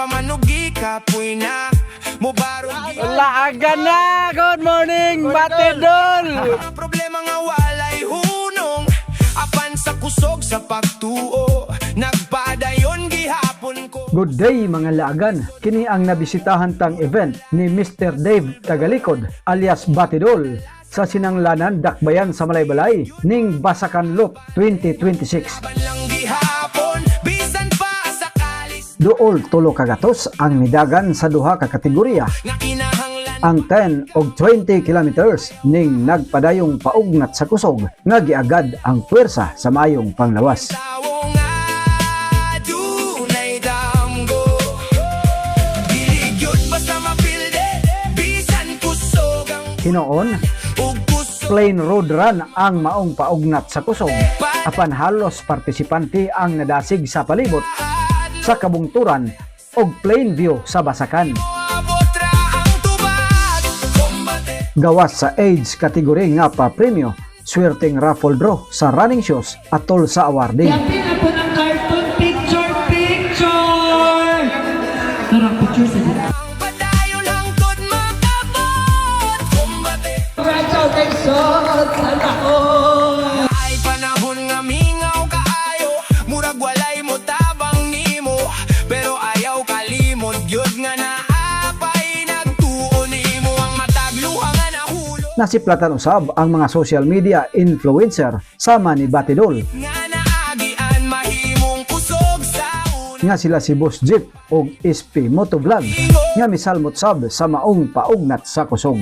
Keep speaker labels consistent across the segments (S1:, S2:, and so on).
S1: pamanugi kapoy na mubarog
S2: Laagan na! Good morning, Batidol!
S1: problema nga walay hunong apan sa kusog sa pagtuo nagpadayon gihapon ko.
S3: Good day mga laagan, kini ang nabisitahan tang event ni Mr. Dave Tagalikod alias Batidol sa sinanglanan Dakbayan sa Malaybalay ning Basakan Loop 2026.
S1: Banlang gihapon bisan pa sa kalis
S3: Duol tulo ka gatos ang midagan sa duha ka kategorya.
S1: nga kinahanglan
S3: Ang 10 og 20 kilometers ning nagpadayong paugnat sa kusog nga giagad ang puwersa sa mayong panglawas.
S1: tawo nga dunay damgo dilig yun basta mapilde bisan kusog ang
S3: Hinoon,
S1: ug kusog
S3: plain road run ang maong paugnat sa kusog. Apan halos partisipante ang nadasig sa palibot sa kabungturan og plain view sa Basakan.
S1: abotra ang tubag kombate
S3: Gawas sa age category nga pa premyo, swerteng raffle draw sa running shoes atol sa awarding.
S4: Yakin na po ng cartoon picture! Tarang picture sa dito.
S1: ang padayon hangtod makabot kombate
S4: Congratulations! Sana all!
S1: ay panahon nga mingaw kaayo murag walay mo tabang nimo pero ayaw kalimod gyud nga naapay nagtuon nimo ang matagluha nga nahulo
S3: Nasiplatan usab ang mga social media influencer sama ni Batidol
S1: nga naagian mahimong kusog sa
S3: nga sila si Boss Jeep og SP Motovlog nga misalmot sab sa maong paugnat sa kusog.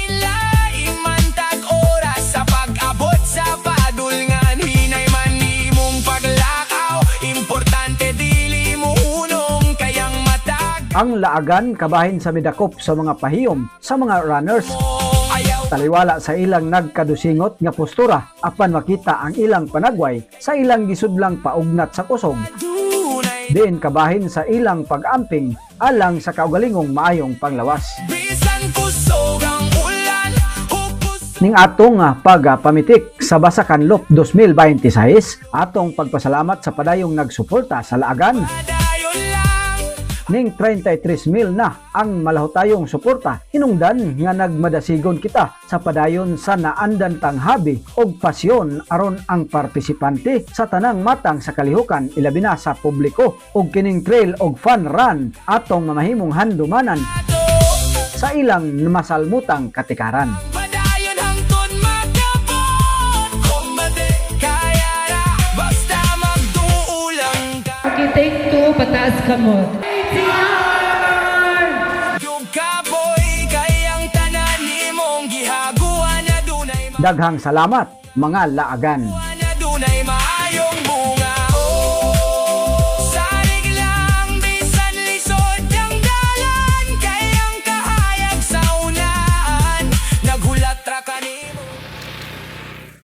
S1: laing man tag oras sa pag-abot sa padul nga hinay man nimong paglakaw importante dili mo hunong kayang matag
S3: Ang laagan kabahin sa midakop sa mga pahiyom sa mga runners
S1: ayaw
S3: taliwala sa ilang nagkadusingot nga postura apan makita ang ilang panagway sa ilang gisudlang paugnat sa kusog.
S1: dunay
S3: Diin kabahin sa ilang pag-amping alang sa kaugalingong maayong panglawas.
S1: bisan kusog ang ulan hupos
S3: Ning atong pagpamitik sa Basakan Loop 2026, atong pagpasalamat sa padayong nagsuporta sa laagan.
S1: dayon lang
S3: Ning 33,000 na ang malahutayong suporta, hinungdan nga nagmadasigon kita sa padayon sa naandantang habi og pasyon aron ang partisipante sa tanang matang sa kalihukan ilabi na sa publiko og kining trail og fun run atong mamahimong handumanan sa ilang masalmutang katikaran.
S1: padayon hangtod makabot kombate kaya na basta magduulang ka
S4: Okay, take two, pataas ka mo.
S1: yung kapoy kayang tanan nimong gihaguan na dunay
S3: Daghang salamat mga laagan.